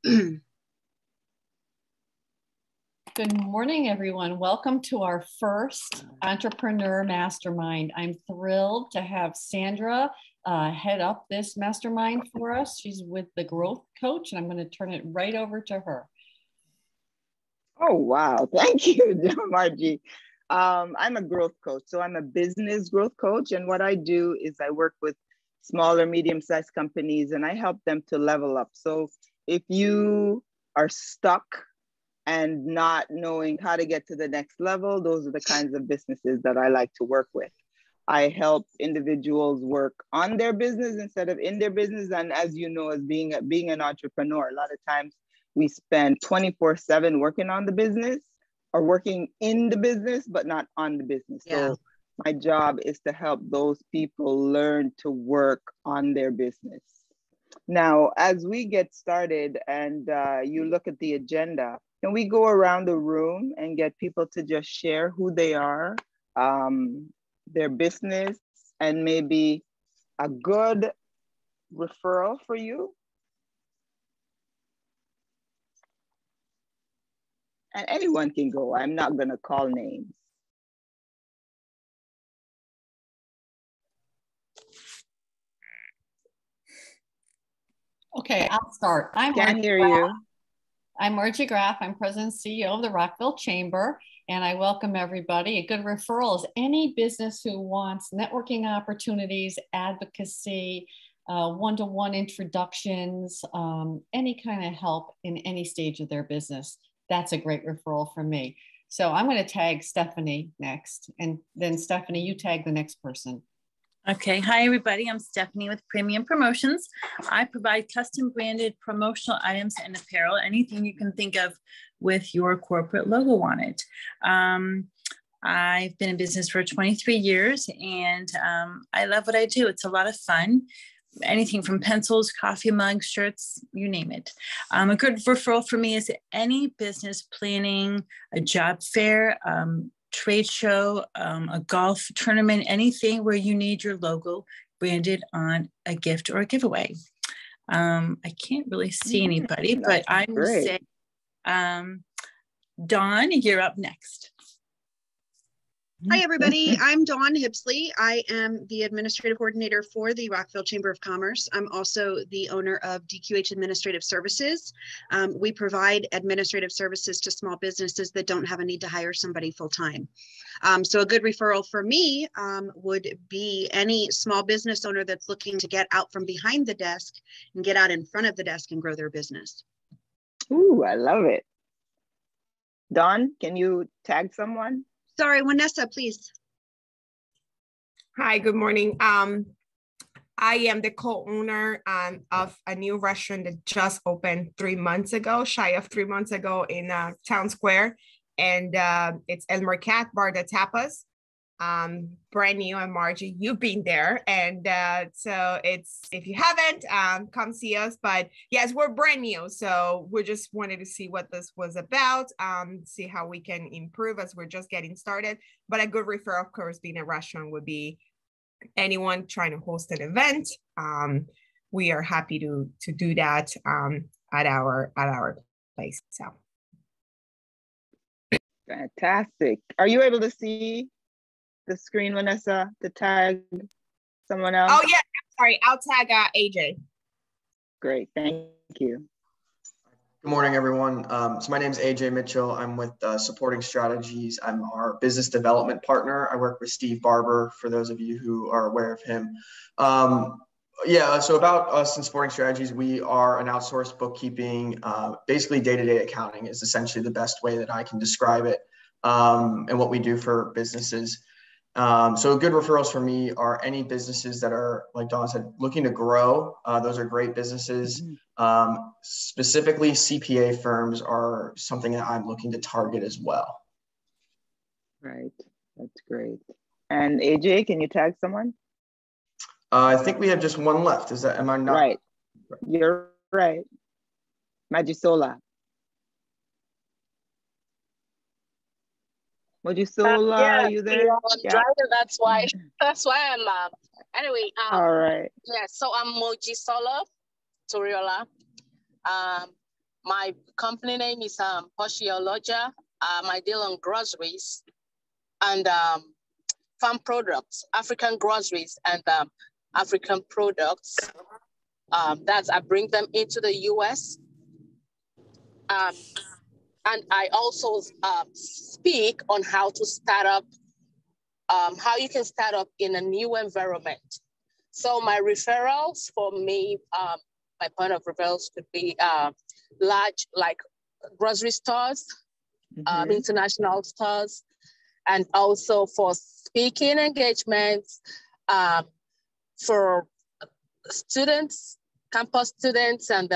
Good morning, everyone. Welcome to our first Entrepreneur Mastermind. I'm thrilled to have Sandra head up this mastermind for us. She's with the Growth Coach, and I'm going to turn it right over to her. Oh, wow. Thank you, Margie. I'm a growth coach. So I'm a business growth coach. And what I do is I work with smaller, medium-sized companies, and I help them to level up. So if you are stuck and not knowing how to get to the next level, those are the kinds of businesses that I like to work with. I help individuals work on their business instead of in their business. And as you know, as being an entrepreneur, a lot of times we spend 24/7 working on the business or working in the business, but not on the business. Yeah. So my job is to help those people learn to work on their business. Now, as we get started and you look at the agenda, can we go around the room and get people to just share who they are, their business, and maybe a good referral for you? And anyone can go. I'm not going to call names. Okay, I'll start. Can't hear you. I'm Margie Graff. I'm President and CEO of the Rockville Chamber, and I welcome everybody. A good referral is any business who wants networking opportunities, advocacy, one-to-one introductions, any kind of help in any stage of their business. That's a great referral from me. So I'm going to tag Stephanie next, and then Stephanie, you tag the next person. Okay, hi everybody, I'm Stephanie with Premium Promotions. I provide custom branded promotional items and apparel, anything you can think of with your corporate logo on it. I've been in business for 23 years and I love what I do. It's a lot of fun. Anything from pencils, coffee mugs, shirts, you name it. A good referral for me is any business planning, a job fair, trade show, a golf tournament, anything where you need your logo branded on a gift or a giveaway. I can't really see anybody, but I will say, Dawn, you're up next. Hi, everybody. I'm Dawn Hipsley. I am the administrative coordinator for the Rockville Chamber of Commerce. I'm also the owner of DQH Administrative Services. We provide administrative services to small businesses that don't have a need to hire somebody full-time. So a good referral for me would be any small business owner that's looking to get out from behind the desk and get out in front of the desk and grow their business. Ooh, I love it. Dawn, can you tag someone? Sorry, Vanessa, please. Hi, good morning. I am the co-owner of a new restaurant that just opened 3 months ago, shy of 3 months ago in Town Square. And it's El Mercat Bar de Tapas. Brand new, and Margie, you've been there. And so it's, if you haven't, come see us. But yes, we're brand new. So we just wanted to see what this was about, see how we can improve as we're just getting started. But a good referral, of course, being a restaurant would be anyone trying to host an event. We are happy to do that at our place. So. Fantastic. Are you able to see the screen, Vanessa, to tag someone else? Oh yeah, I'm sorry. I'll tag AJ. Great, thank you. Good morning, everyone. So my name is AJ Mitchell. I'm with Supporting Strategies. I'm our business development partner. I work with Steve Barber, for those of you who are aware of him. Yeah, so about us in Supporting Strategies, we are an outsourced bookkeeping, basically day-to-day accounting is essentially the best way that I can describe it, and what we do for businesses. So good referrals for me are any businesses that are, like Dawn said, looking to grow. Those are great businesses. Specifically, CPA firms are something that I'm looking to target as well. Right, that's great. And AJ, can you tag someone? I think we have just one left. Is that, am I not? Right, you're right. Magisola. Mojisola, yeah, are you there? Yeah. Driving, that's why I'm anyway. All right. Yeah, so I'm Mojisola Toriola. My company name is Poshiologia. I deal on groceries and farm products, African groceries and African products. I bring them into the US. And I also speak on how to start up, how you can start up in a new environment. So my referrals for me, my point of referrals could be large, like grocery stores, international stores, and also for speaking engagements for students, campus students, and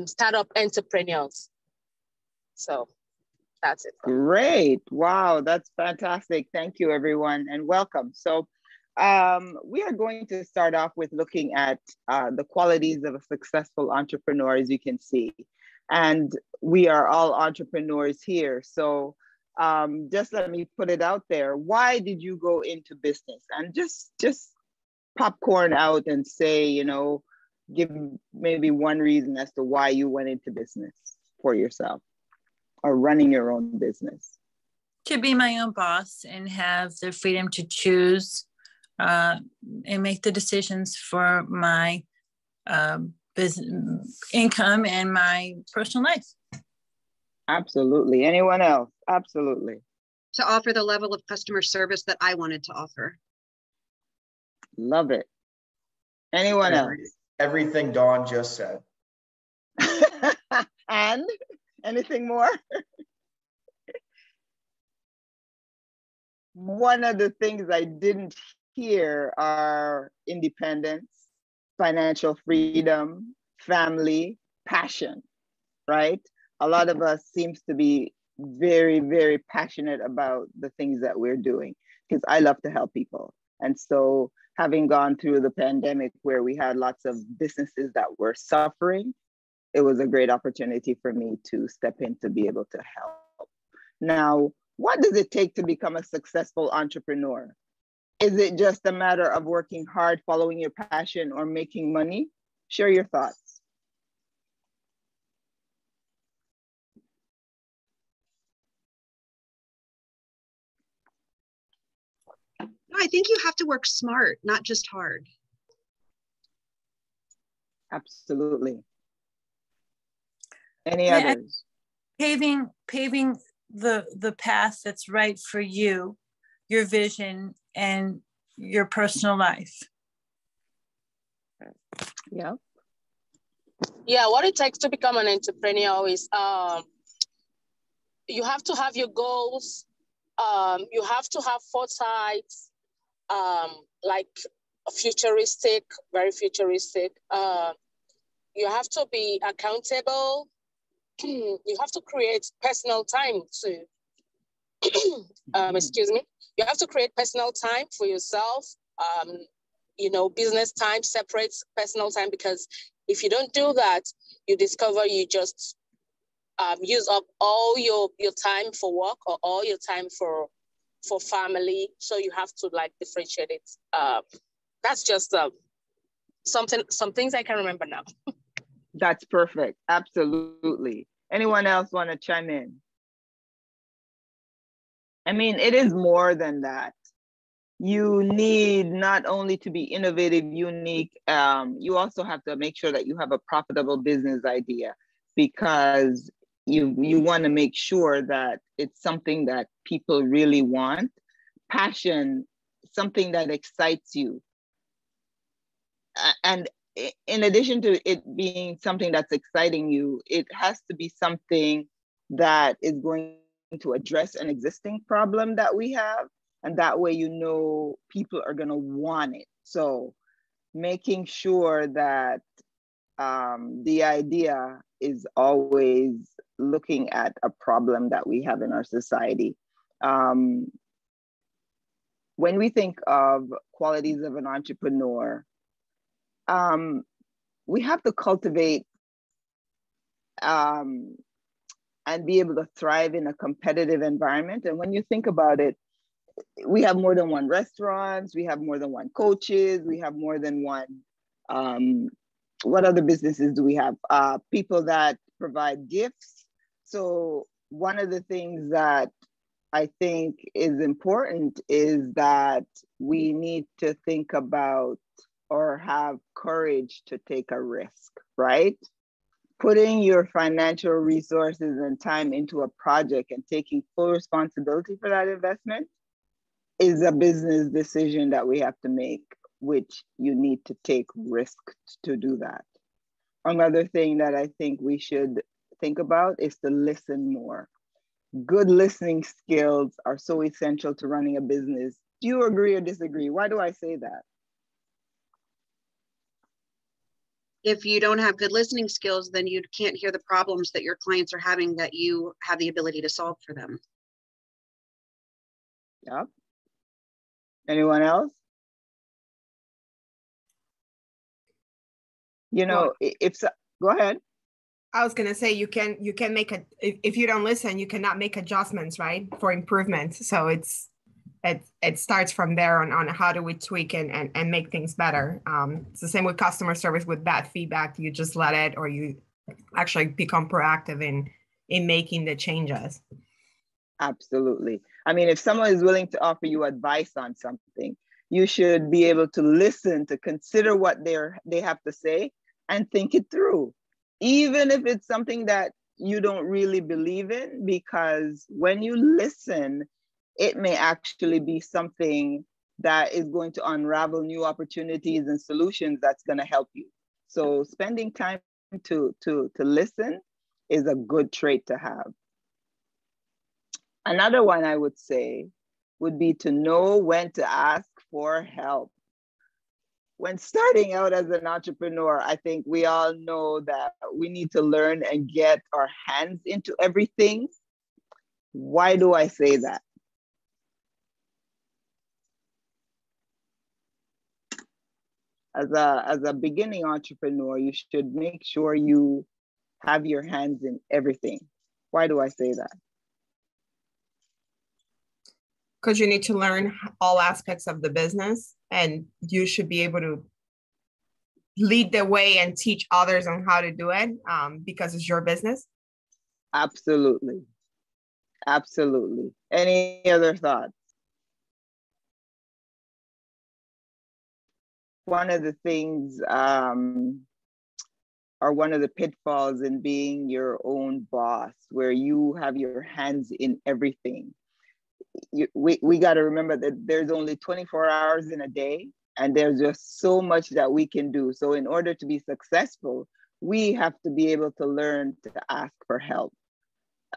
startup entrepreneurs. So that's it. Great. Wow, that's fantastic. Thank you, everyone, and welcome. So we are going to start off with looking at the qualities of a successful entrepreneur, as you can see. And we are all entrepreneurs here. So just let me put it out there. Why did you go into business? And just popcorn out and say, you know, give maybe one reason as to why you went into business for yourself or running your own business. To be my own boss and have the freedom to choose and make the decisions for my business income and my personal life. Absolutely. Anyone else? Absolutely. To offer the level of customer service that I wanted to offer. Love it. Anyone else? Everything Dawn just said. And anything more? One of the things I didn't hear are independence, financial freedom, family, passion, right? A lot of us seems to be very, very passionate about the things that we're doing because I love to help people. And so having gone through the pandemic where we had lots of businesses that were suffering, it was a great opportunity for me to step in to be able to help. Now, what does it take to become a successful entrepreneur? Is it just a matter of working hard, following your passion, or making money? Share your thoughts. I think you have to work smart, not just hard. Absolutely. Any others? Paving the path that's right for you, your vision, and your personal life. Yeah. Yeah, what it takes to become an entrepreneur is you have to have your goals. You have to have foresight, like futuristic, very futuristic. You have to be accountable. You have to create personal time to, excuse me. You have to create personal time for yourself. You know, business time separates personal time, because if you don't do that, you discover you just use up all your time for work or all your time for family. So you have to like differentiate it. That's just some things I can remember now. That's perfect. Absolutely. Anyone else want to chime in? I mean, it is more than that. You need not only to be innovative, unique, you also have to make sure that you have a profitable business idea, because you want to make sure that it's something that people really want. Passion, something that excites you. And in addition to it being something that's exciting you, it has to be something that is going to address an existing problem that we have. And that way, you know, people are going to want it. So making sure that the idea is always looking at a problem that we have in our society. When we think of qualities of an entrepreneur, we have to cultivate and be able to thrive in a competitive environment. And when you think about it, we have more than one restaurants, we have more than one coaches, we have more than one what other businesses do we have? People that provide gifts. So one of the things that I think is important is that we need to think about or have courage to take a risk, right? Putting your financial resources and time into a project and taking full responsibility for that investment is a business decision that we have to make, which you need to take risk to do that. Another thing that I think we should think about is to listen more. Good listening skills are so essential to running a business. Do you agree or disagree? Why do I say that? If you don't have good listening skills, then you can't hear the problems that your clients are having that you have the ability to solve for them. Yep. Anyone else? You know, go ahead. I was gonna say you can make if you don't listen, you cannot make adjustments, right, for improvement. So it starts from there on how do we tweak and make things better. It's the same with customer service. With bad feedback, you just let it, or you actually become proactive in making the changes. Absolutely. I mean, if someone is willing to offer you advice on something, you should be able to listen, to consider what they have to say and think it through, even if it's something that you don't really believe in, because when you listen, it may actually be something that is going to unravel new opportunities and solutions that's going to help you. So spending time to listen is a good trait to have. Another one I would say would be to know when to ask for help. When starting out as an entrepreneur, I think we all know that we need to learn and get our hands into everything. Why do I say that? As a beginning entrepreneur, you should make sure you have your hands in everything. Why do I say that? Because you need to learn all aspects of the business, and you should be able to lead the way and teach others on how to do it, because it's your business. Absolutely. Absolutely. Any other thoughts? One of the things, or one of the pitfalls in being your own boss, where you have your hands in everything. We got to remember that there's only 24 hours in a day, and there's just so much that we can do. So in order to be successful, we have to be able to learn to ask for help.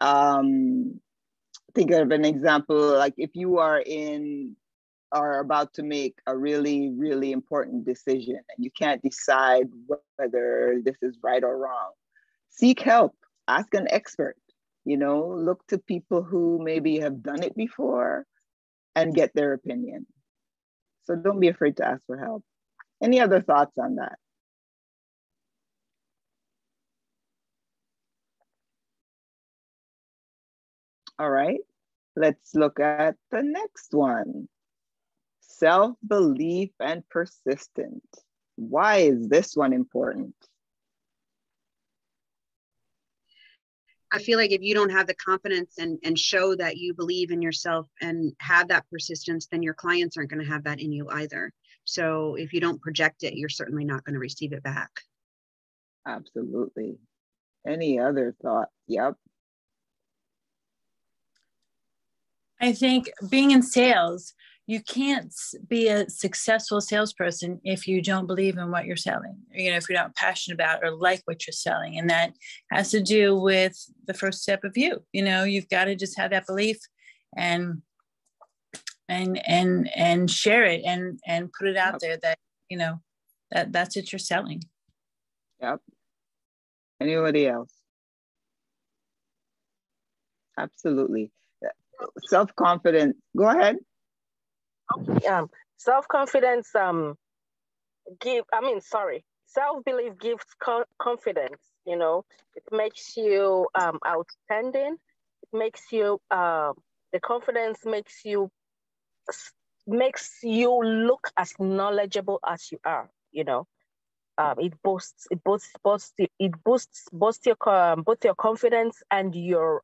Think of an example, like if you are about to make a really, really important decision and you can't decide whether this is right or wrong, seek help, ask an expert. You know, look to people who maybe have done it before and get their opinion. So don't be afraid to ask for help. Any other thoughts on that? All right, let's look at the next one. Self-belief and persistence. Why is this one important? I feel like if you don't have the confidence and show that you believe in yourself and have that persistence, then your clients aren't going to have that in you either. So if you don't project it, you're certainly not going to receive it back. Absolutely. Any other thoughts? Yep. I think being in sales, you can't be a successful salesperson if you don't believe in what you're selling, you know, if you're not passionate about or like what you're selling. And that has to do with the first step of you. You know, you've got to just have that belief and share it and put it out there that, you know, that's what you're selling. Yep. Anybody else? Absolutely. Self-confidence. Go ahead. Self-confidence self-belief gives confidence. You know, it makes you outstanding. It makes you the confidence makes you look as knowledgeable as you are. You know, both your confidence and your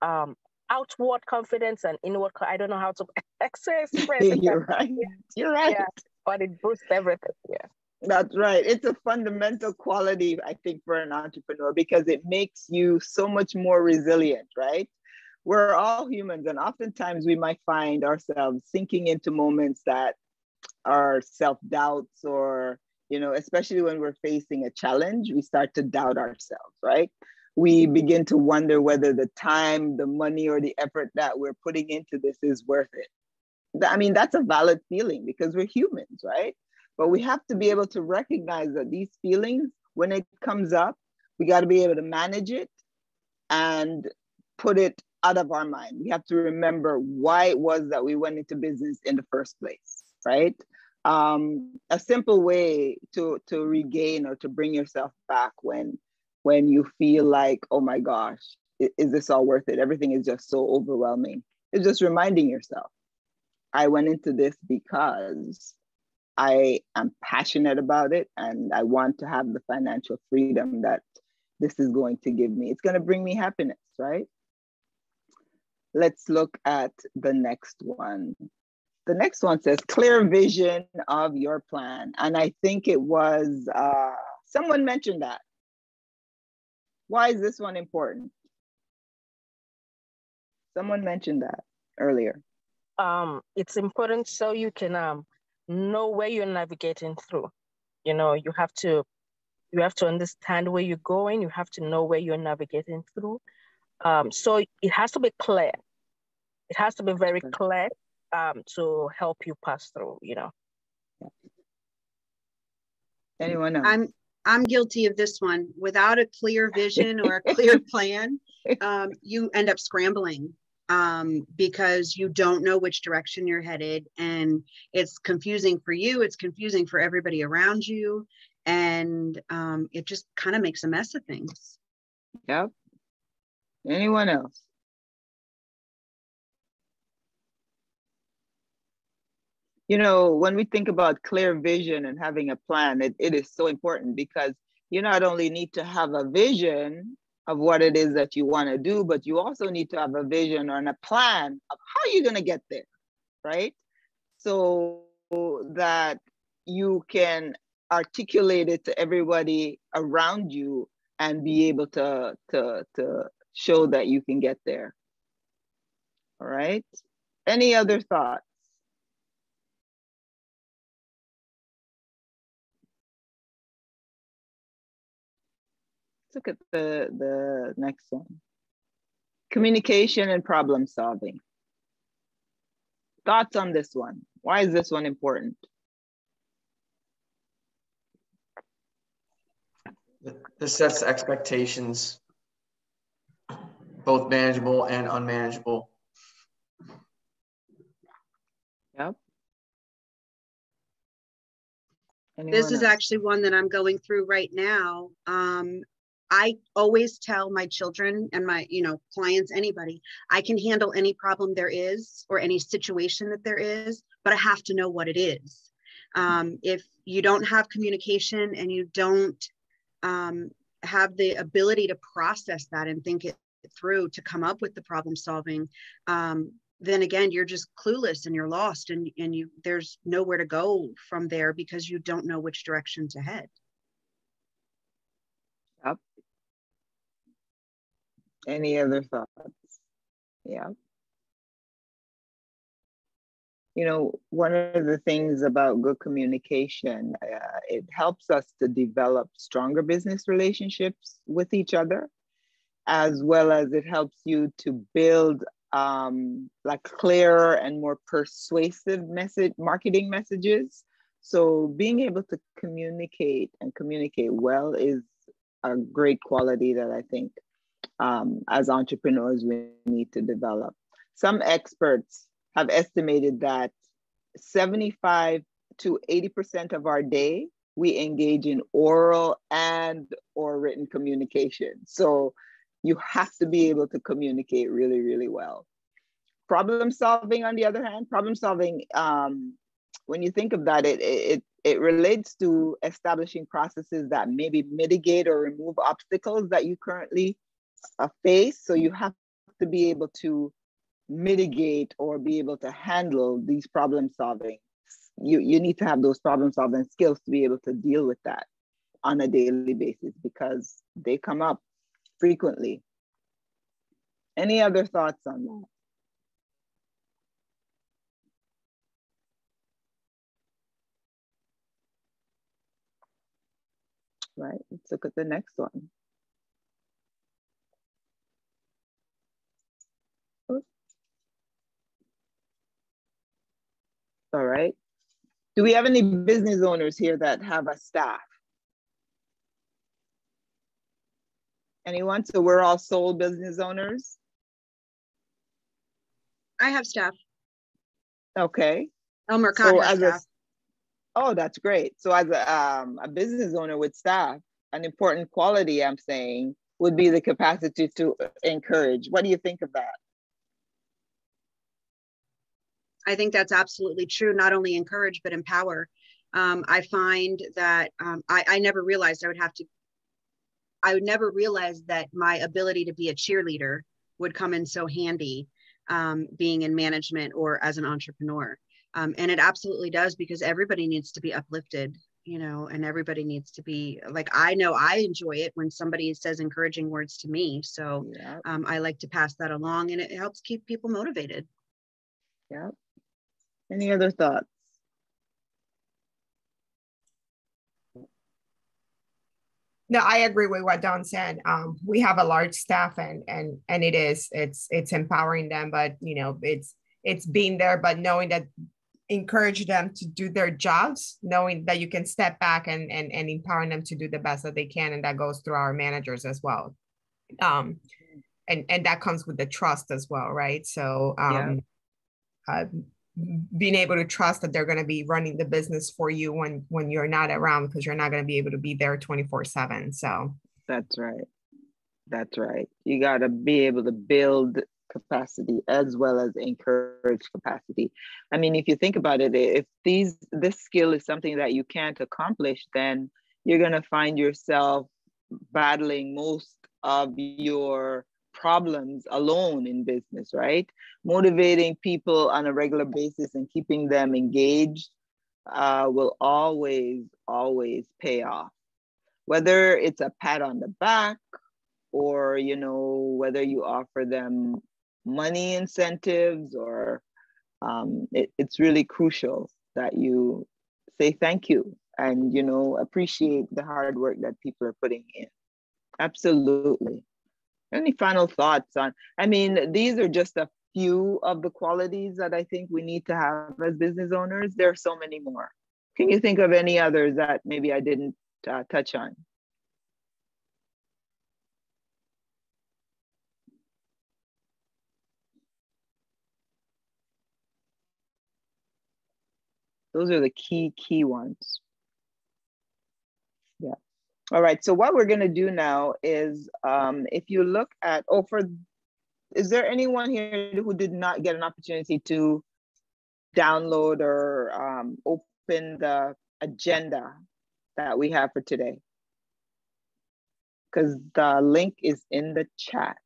outward confidence and inward. I don't know how to express it. You're right. You're right. Yeah, but it boosts everything. Yeah. That's right. It's a fundamental quality, I think, for an entrepreneur because it makes you so much more resilient, right? We're all humans, and oftentimes we might find ourselves sinking into moments that are self-doubts, or, you know, especially when we're facing a challenge, we start to doubt ourselves, right? We begin to wonder whether the time, the money, or the effort that we're putting into this is worth it. I mean, that's a valid feeling because we're humans, right? But we have to be able to recognize that these feelings, when it comes up, we got to be able to manage it and put it out of our mind. We have to remember why it was that we went into business in the first place, right? A simple way to regain or to bring yourself back when you feel like, oh my gosh, is this all worth it? Everything is just so overwhelming. It's just reminding yourself, I went into this because I am passionate about it and I want to have the financial freedom that this is going to give me. It's going to bring me happiness, right? Let's look at the next one. The next one says clear vision of your plan. And I think it was, someone mentioned that. Why is this one important? Someone mentioned that earlier. It's important so you can know where you're navigating through. You know, you have to understand where you're going. You have to know where you're navigating through. So it has to be clear. It has to be very clear to help you pass through, you know. Anyone else? I'm guilty of this one. Without a clear vision or a clear plan, you end up scrambling because you don't know which direction you're headed, and it's confusing for you. It's confusing for everybody around you, and it just kind of makes a mess of things. Yep. Anyone else? You know, when we think about clear vision and having a plan, it is so important because you not only need to have a vision of what it is that you want to do, but you also need to have a vision and a plan of how you're going to get there, right? So that you can articulate it to everybody around you and be able to show that you can get there. All right. Any other thoughts? Look at the next one. Communication and problem solving. Thoughts on this one? Why is this one important? This sets expectations, both manageable and unmanageable. Yep. This is actually one that I'm going through right now. I always tell my children and my, clients, anybody, I can handle any problem there is or any situation that there is, but I have to know what it is. If you don't have communication and you don't have the ability to process that and think it through to come up with the problem solving, then again, you're just clueless and you're lost and there's nowhere to go from there because you don't know which direction to head. Yep. Any other thoughts? Yeah. You know, one of the things about good communication, it helps us to develop stronger business relationships with each other, as well as it helps you to build like clearer and more persuasive marketing messages. So being able to communicate and communicate well is a great quality that I think as entrepreneurs we need to develop. Some experts have estimated that 75 to 80% of our day we engage in oral and or written communication. So you have to be able to communicate really, really well. Problem solving, on the other hand, problem solving when you think of that, it relates to establishing processes that maybe mitigate or remove obstacles that you currently face. So you have to be able to mitigate or be able to handle these problem solving. You need to have those problem solving skills to be able to deal with that on a daily basis, because they come up frequently. Any other thoughts on that? Right, let's look at the next one. Oops. All right. Do we have any business owners here that have a staff? Anyone? So we're all sole business owners? I have staff. Okay. El Mercado has staff. Oh, that's great. So as a business owner with staff, an important quality I'm saying would be the capacity to encourage. What do you think of that? I think that's absolutely true. Not only encourage, but empower. I find that I never realized I would never realize that my ability to be a cheerleader would come in so handy being in management or as an entrepreneur. And it absolutely does, because everybody needs to be uplifted, you know, and everybody needs to be like, I know I enjoy it when somebody says encouraging words to me. So yeah. I like to pass that along, and it helps keep people motivated. Yeah. Any other thoughts? No, I agree with what Dawn said. We have a large staff, and it's empowering them, but you know, it's being there, but knowing that, encourage them to do their jobs, knowing that you can step back and empowering them to do the best that they can, and that goes through our managers as well. And that comes with the trust as well, right? So being able to trust that they're going to be running the business for you when you're not around, because you're not going to be able to be there 24/7. So that's right. That's right. You got to be able to build capacity as well as encourage capacity. I mean, if you think about it, if this skill is something that you can't accomplish, then you're going to find yourself battling most of your problems alone in business, right? Motivating people on a regular basis and keeping them engaged will always pay off. Whether it's a pat on the back, or, you know, whether you offer them money incentives, or it's really crucial that you say thank you and, you know, appreciate the hard work that people are putting in. Absolutely. Any final thoughts on, I mean, these are just a few of the qualities that I think we need to have as business owners. There are so many more. Can you think of any others that maybe I didn't touch on? Those are the key ones. Yeah. All right. So what we're going to do now is, if you look at, is there anyone here who did not get an opportunity to download or open the agenda that we have for today? Because the link is in the chat.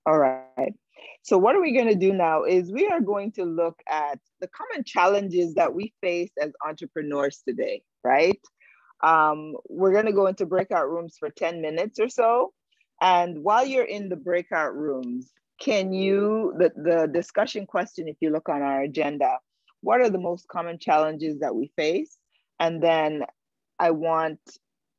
All right. So what are we going to do now is we are going to look at the common challenges that we face as entrepreneurs today, right? We're going to go into breakout rooms for 10 minutes or so. And while you're in the breakout rooms, can you, the discussion question, if you look on our agenda, what are the most common challenges that we face? And then I want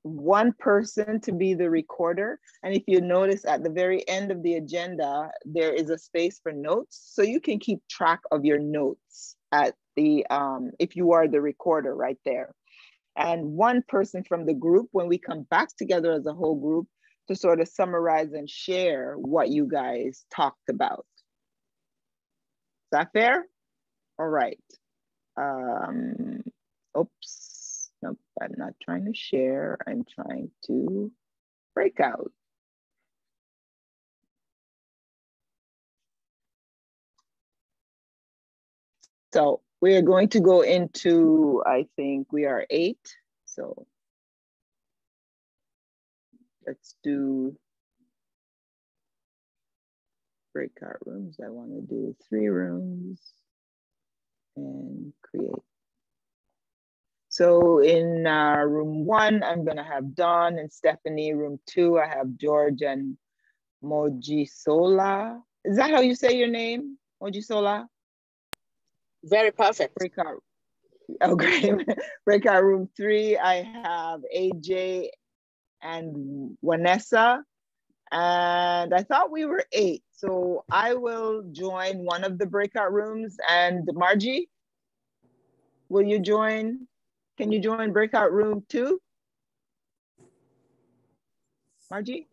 one person to be the recorder. And if you notice at the very end of the agenda, there is a space for notes. So you can keep track of your notes at the, if you are the recorder right there. And one person from the group, when we come back together as a whole group, to sort of summarize and share what you guys talked about. Is that fair? All right. Oops, nope, I'm not trying to share. I'm trying to break out. So we are going to go into, I think we are 8. So let's do breakout rooms. I want to do 3 rooms and create. So in room 1, I'm going to have Dawn and Stephanie. Room 2, I have George and Mojisola. Is that how you say your name? Mojisola? Very perfect. Breakout. Oh, great. Breakout room 3, I have AJ and Vanessa. And I thought we were 8. So I will join one of the breakout rooms. And Margie, will you join? Can you join breakout room 2? Margie?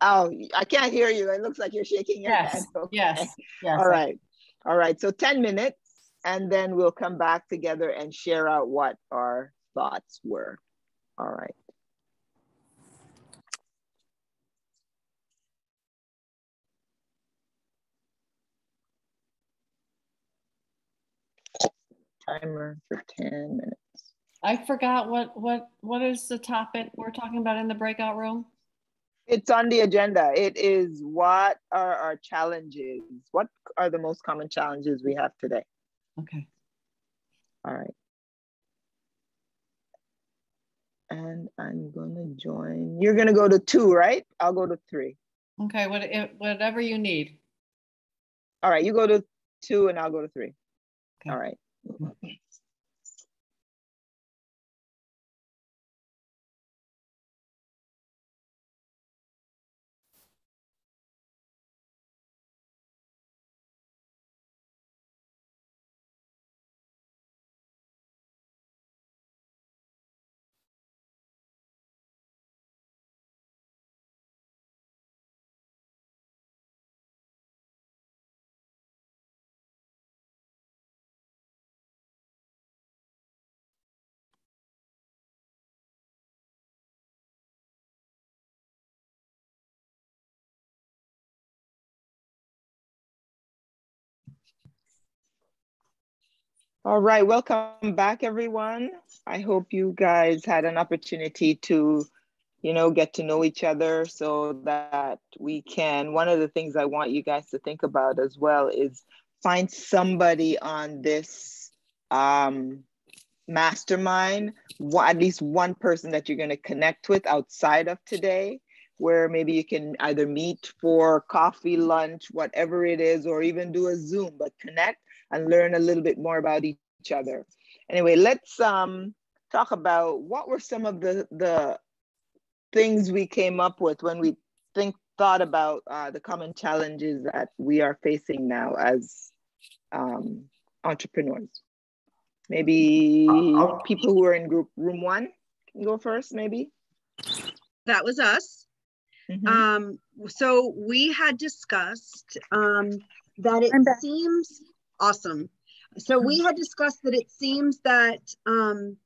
Oh, I can't hear you. It looks like you're shaking your head. Okay. Yes. All right. All right. So 10 minutes, and then we'll come back together and share out what our thoughts were. All right. Timer for 10 minutes. I forgot what is the topic we're talking about in the breakout room? It's on the agenda. It is, what are our challenges? What are the most common challenges we have today? Okay. All right. And I'm gonna join. You're gonna go to 2, right? I'll go to 3. Okay, whatever you need. All right, you go to 2 and I'll go to 3. Okay. All right. All right, welcome back, everyone. I hope you guys had an opportunity to, get to know each other so that we can, one of the things I want you guys to think about as well is find somebody on this mastermind, at least one person that you're going to connect with outside of today, where maybe you can either meet for coffee, lunch, whatever it is, or even do a Zoom, but connect and learn a little bit more about each other. Anyway, let's talk about what were some of the things we came up with when we thought about the common challenges that we are facing now as entrepreneurs. Maybe people who are in room 1 can go first, maybe. That was us. Mm-hmm. So we had discussed that it seems awesome. So we had discussed that it seems that, and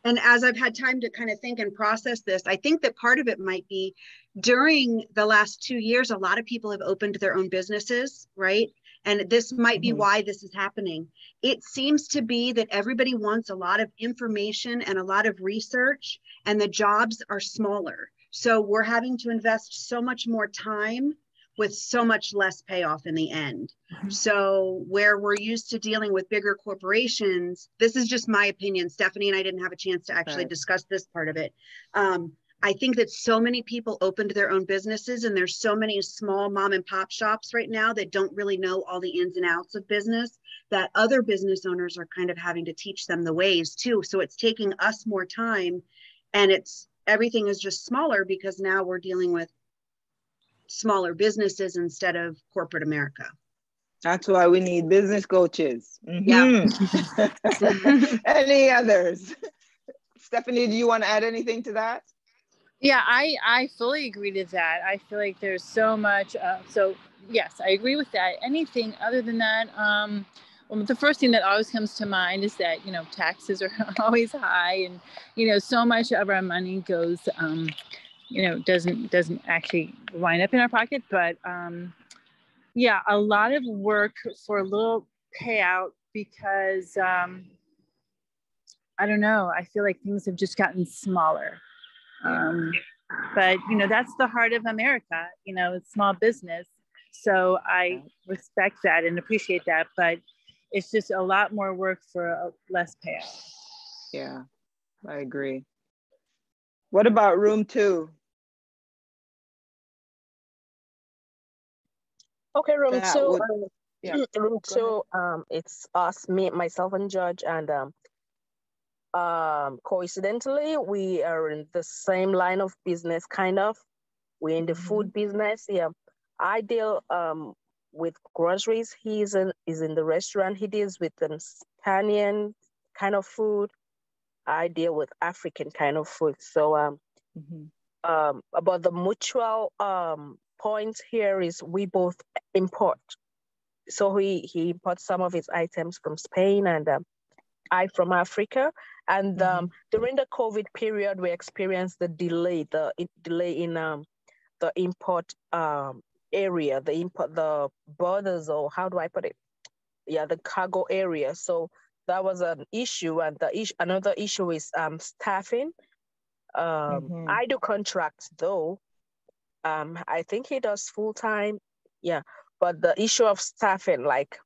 as I've had time to kind of think and process this, I think that part of it might be during the last 2 years, a lot of people have opened their own businesses, right? And this might be why this is happening. It seems to be that everybody wants a lot of information and a lot of research, and the jobs are smaller. So we're having to invest so much more time with so much less payoff in the end. So where we're used to dealing with bigger corporations, this is just my opinion. Stephanie and I didn't have a chance to actually discuss this part of it. I think that so many people opened their own businesses, and there's so many small mom and pop shops right now that don't really know all the ins and outs of business, that other business owners are kind of having to teach them the ways too. So it's taking us more time, and everything is just smaller because now we're dealing with smaller businesses instead of corporate America. That's why we need business coaches. Yeah. Any others? Stephanie, do you want to add anything to that? Yeah, I fully agree to that. I feel like there's so much. So yes, I agree with that. Anything other than that, well, the first thing that always comes to mind is that, taxes are always high, and, so much of our money goes, doesn't actually wind up in our pocket. But Yeah, a lot of work for a little payout because I don't know. I feel like things have just gotten smaller. But, you know, that's the heart of America, you know, it's small business. So I respect that and appreciate that. But it's just a lot more work for a less payout. Yeah, I agree. What about room 2? Okay, room That 2. would- yeah. Room 2. It's us, me, myself, and Judge, and coincidentally, we are in the same line of business, kind of. We're in the food business. Yeah, I deal with groceries. Is in the restaurant. He deals with Spanish kind of food. I deal with African kind of food. So about the mutual points here is we both import. So he imports some of his items from Spain and I from Africa. And during the COVID period, we experienced the delay in the import area, the borders, or how do I put it? Yeah, the cargo area. So that was an issue. And another issue is staffing. I do contracts though. I think he does full time. Yeah, but the issue of staffing, like,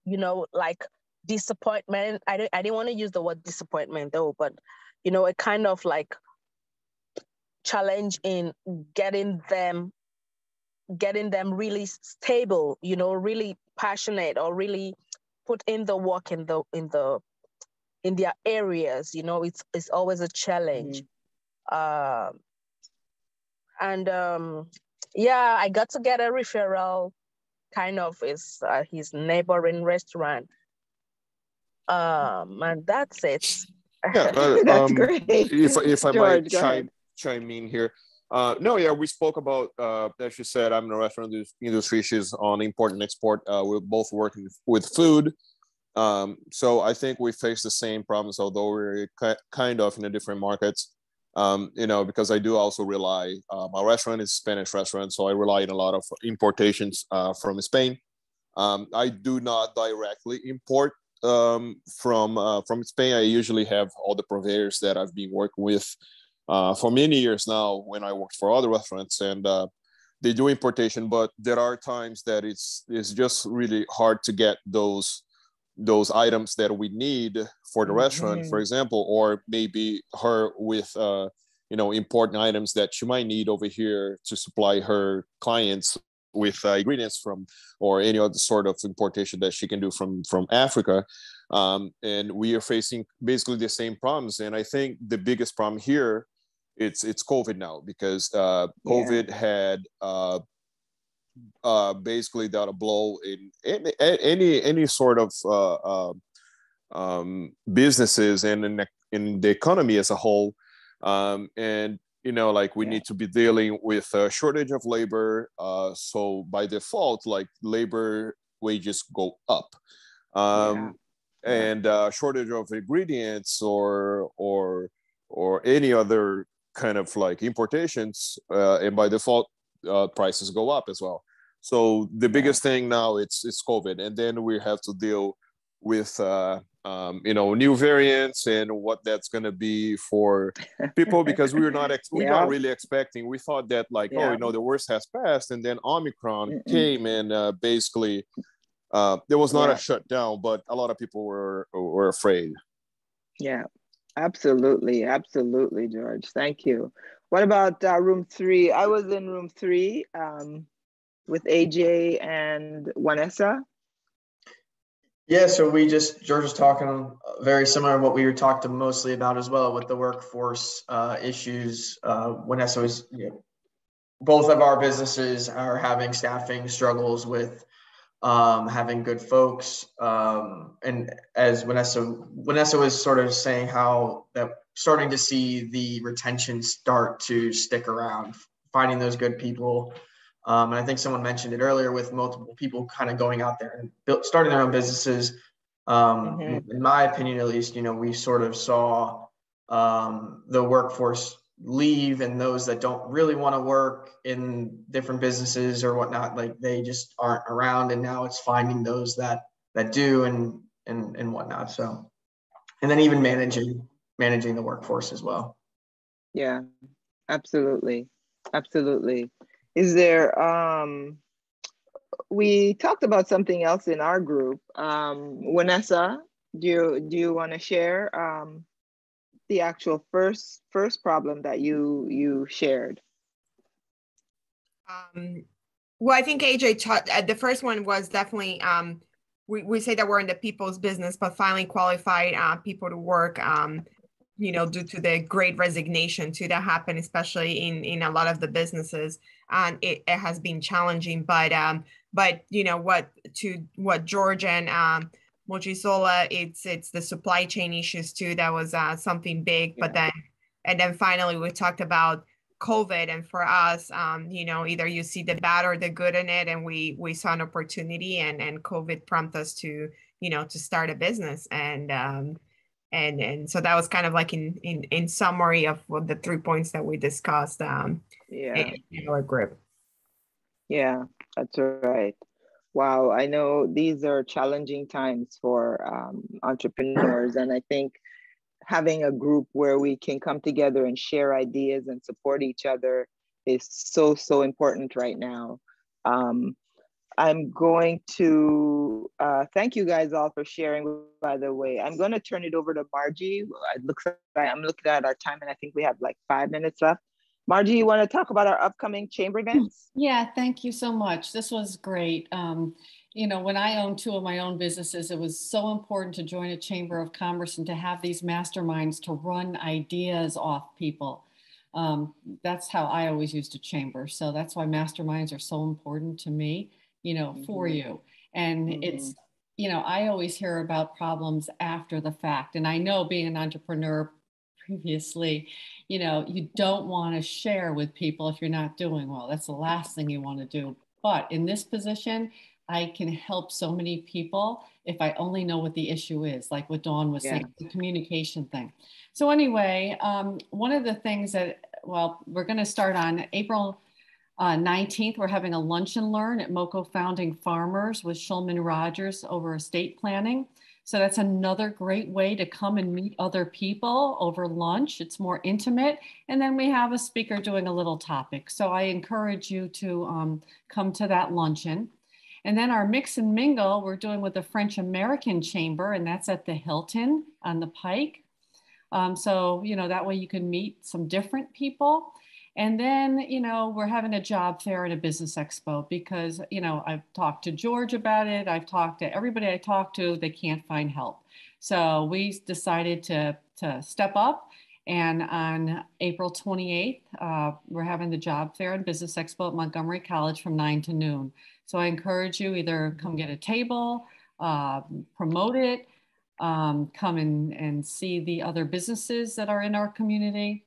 you know, like disappointment. I didn't want to use the word disappointment though, but you know, a kind of like challenge in getting them really stable, you know, really passionate, or really put in the work in their areas. You know, it's always a challenge. Yeah, I got to get a referral, kind of is his neighboring restaurant. And that's it. Yeah, that's great. If I George, might chime in here. No, yeah, we spoke about, as you said, I'm in the restaurant industry. She's on import and export. We're both working with food. So I think we face the same problems, although we're kind of in a different markets. You know, because I do also rely, my restaurant is a Spanish restaurant, so I rely on a lot of importations from Spain. I do not directly import from Spain. I usually have all the purveyors that I've been working with for many years now when I worked for other restaurants, and they do importation, but there are times that it's just really hard to get those items that we need for the restaurant, for example, or maybe her with you know, important items that she might need over here to supply her clients with ingredients from, or any other sort of importation that she can do from Africa. And we are facing basically the same problems. And I think the biggest problem here, it's COVID now, because COVID had basically dealt a blow in any sort of businesses and in the economy as a whole. And you know, like we need to be dealing with a shortage of labor. So by default, like labor wages go up. And shortage of ingredients or any other kind of like importations, and by default, prices go up as well. So the biggest thing now it's COVID, and then we have to deal with you know, new variants and what that's going to be for people, because we're not really expecting. We thought that like, oh, you know, the worst has passed, and then Omicron came, and basically there was not a shutdown, but a lot of people were afraid. Yeah, absolutely, George. Thank you. What about room 3? I was in room 3 with AJ and Vanessa. Yeah, so George was talking very similar to what we were talking mostly about as well with the workforce issues. Vanessa was, you know, both of our businesses are having staffing struggles with having good folks. And as Vanessa was sort of saying how that starting to see the retention start to stick around, finding those good people. And I think someone mentioned it earlier with multiple people kind of going out there and starting their own businesses. In my opinion, at least, you know, we sort of saw the workforce leave, and those that don't really want to work in different businesses or whatnot, like they just aren't around. And now it's finding those that do and whatnot. So, and then even managing the workforce as well. Yeah, absolutely. Absolutely. Is there, we talked about something else in our group. Vanessa, do you want to share the actual first problem that you shared? Well, I think AJ the first one was definitely, we say that we're in the people's business, but finally qualified people to work, due to the great resignation too that happened, especially in a lot of the businesses. And it has been challenging, but what George and Mojisola, it's the supply chain issues too. That was something big, yeah. But then finally we talked about COVID, and for us, either you see the bad or the good in it, and we saw an opportunity, and COVID prompted us to start a business, and so that was kind of like in summary of what the 3 points that we discussed in our group. Yeah, that's right. Wow, I know these are challenging times for entrepreneurs, and I think having a group where we can come together and share ideas and support each other is so important right now. I'm going to thank you guys all for sharing, by the way. I'm going to turn it over to Margie. It looks like I'm looking at our time and I think we have like 5 minutes left. Margie, you want to talk about our upcoming chamber events? Yeah, thank you so much. This was great. When I owned 2 of my own businesses, it was so important to join a chamber of commerce and to have these masterminds to run ideas off people. That's how I always used a chamber. So that's why masterminds are so important to me, for you. And it's, I always hear about problems after the fact. And I know, being an entrepreneur previously, you don't want to share with people if you're not doing well. That's the last thing you want to do. But in this position, I can help so many people if I only know what the issue is, like what Dawn was saying, the communication thing. So anyway, one of the things that, we're going to start on April 19th. We're having a lunch and learn at MoCo Founding Farmers with Shulman Rogers over estate planning. So that's another great way to come and meet other people over lunch. It's more intimate. And then we have a speaker doing a little topic. So I encourage you to come to that luncheon. And then our mix and mingle, we're doing with the French American Chamber, and that's at the Hilton on the Pike. So, that way you can meet some different people. And then, we're having a job fair and a business expo because, I've talked to George about it. I've talked to everybody I talk to, they can't find help. So we decided to step up. And on April 28th, we're having the job fair and business expo at Montgomery College from 9 to noon. So I encourage you, either come get a table, promote it, come and see the other businesses that are in our community.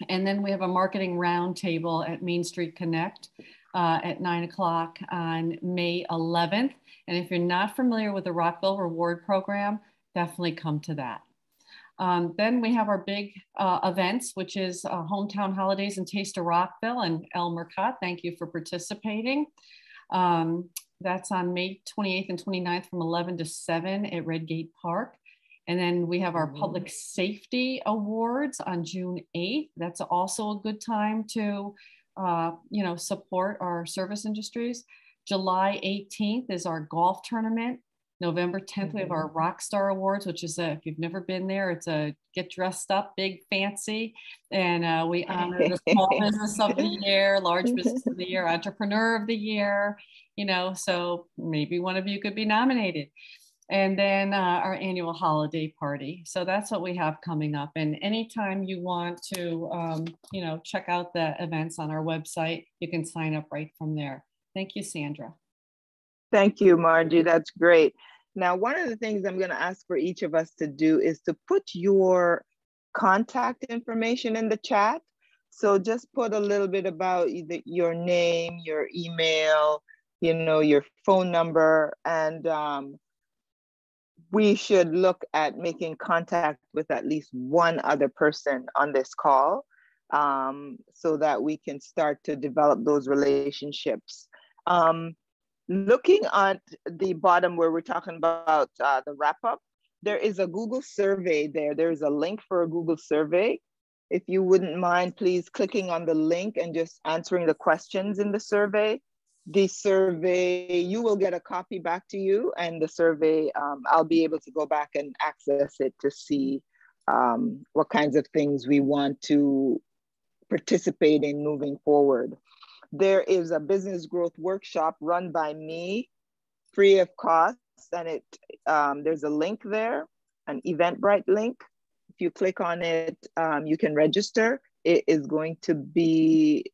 And then we have a marketing roundtable at Main Street Connect at 9 o'clock on May 11th. And if you're not familiar with the Rockville Reward Program, definitely come to that. Then we have our big events, which is Hometown Holidays and Taste of Rockville, and El Mercat. Thank you for participating. That's on May 28th and 29th from 11 to 7 at Redgate Park. And then we have our Public Safety Awards on June 8th. That's also a good time to, support our service industries. July 18th is our golf tournament. November 10th, we have our Rockstar Awards, which is if you've never been there, it's a get dressed up, big, fancy. And we honor the small business of the year, large business of the year, entrepreneur of the year, so maybe one of you could be nominated. And then our annual holiday party. So that's what we have coming up. And anytime you want to, check out the events on our website, you can sign up right from there. Thank you, Sandra. Thank you, Margie. That's great. Now, one of the things I'm going to ask for each of us to do is to put your contact information in the chat. So just put a little bit about your name, your email, your phone number, and we should look at making contact with at least one other person on this call. so that we can start to develop those relationships. Looking at the bottom where we're talking about the wrap up, there is a Google survey there. There's a link for a Google survey. If you wouldn't mind, please clicking on the link and just answering the questions in the survey. The survey, you will get a copy back to you, and the survey, I'll be able to go back and access it to see what kinds of things we want to participate in moving forward. There is a business growth workshop run by me, free of cost, and there's a link there, an Eventbrite link. If you click on it, you can register. It is going to be,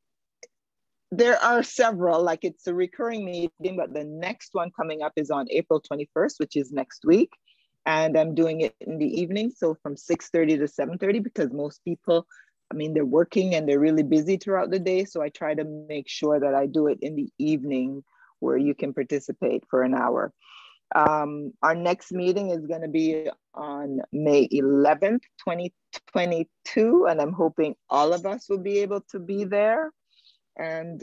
there are several, like it's a recurring meeting, but the next one coming up is on April 21st, which is next week. And I'm doing it in the evening, so from 6:30 to 7:30, because most people, I mean, they're working and they're really busy throughout the day. So I try to make sure that I do it in the evening where you can participate for an hour. Our next meeting is going to be on May 11th, 2022. And I'm hoping all of us will be able to be there. And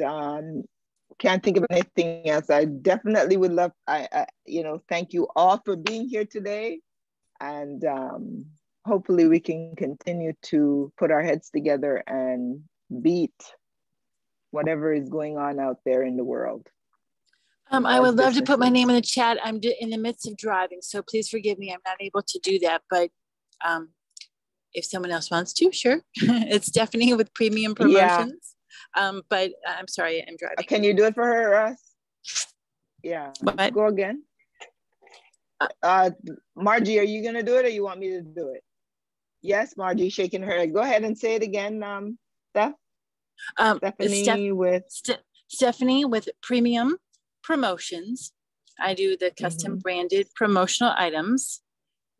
can't think of anything else. I definitely would love, thank you all for being here today. And hopefully we can continue to put our heads together and beat whatever is going on out there in the world. I would love to put my name in the chat. I'm in the midst of driving, so please forgive me. I'm not able to do that, but if someone else wants to, sure. It's Stephanie with Premium Promotions. Yeah. But I'm sorry, I'm driving. Can you do it for her, Russ? Yeah, what? Go again. Margie, are you gonna do it or you want me to do it? Yes, Margie, shaking her head. Go ahead and say it again, Steph. Stephanie with Premium Promotions. I do the custom branded promotional items.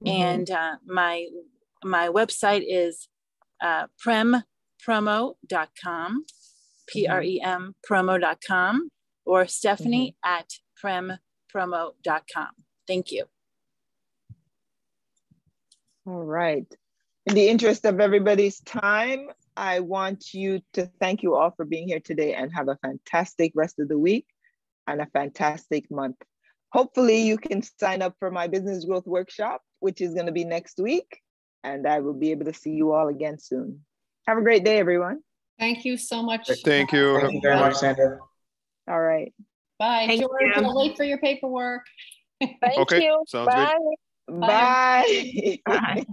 And my website is prempromo.com, PREM promo.com, or Stephanie at prempromo.com. Thank you. All right. In the interest of everybody's time, I want you to thank you all for being here today and have a fantastic rest of the week and a fantastic month. Hopefully you can sign up for my business growth workshop, which is going to be next week, and I will be able to see you all again soon. Have a great day, everyone. Thank you so much. Thank you. Thank you very much, Sandra. All right. Bye. George, I'll wait for your paperwork. Thank you. Sounds Bye. good. Bye. Bye.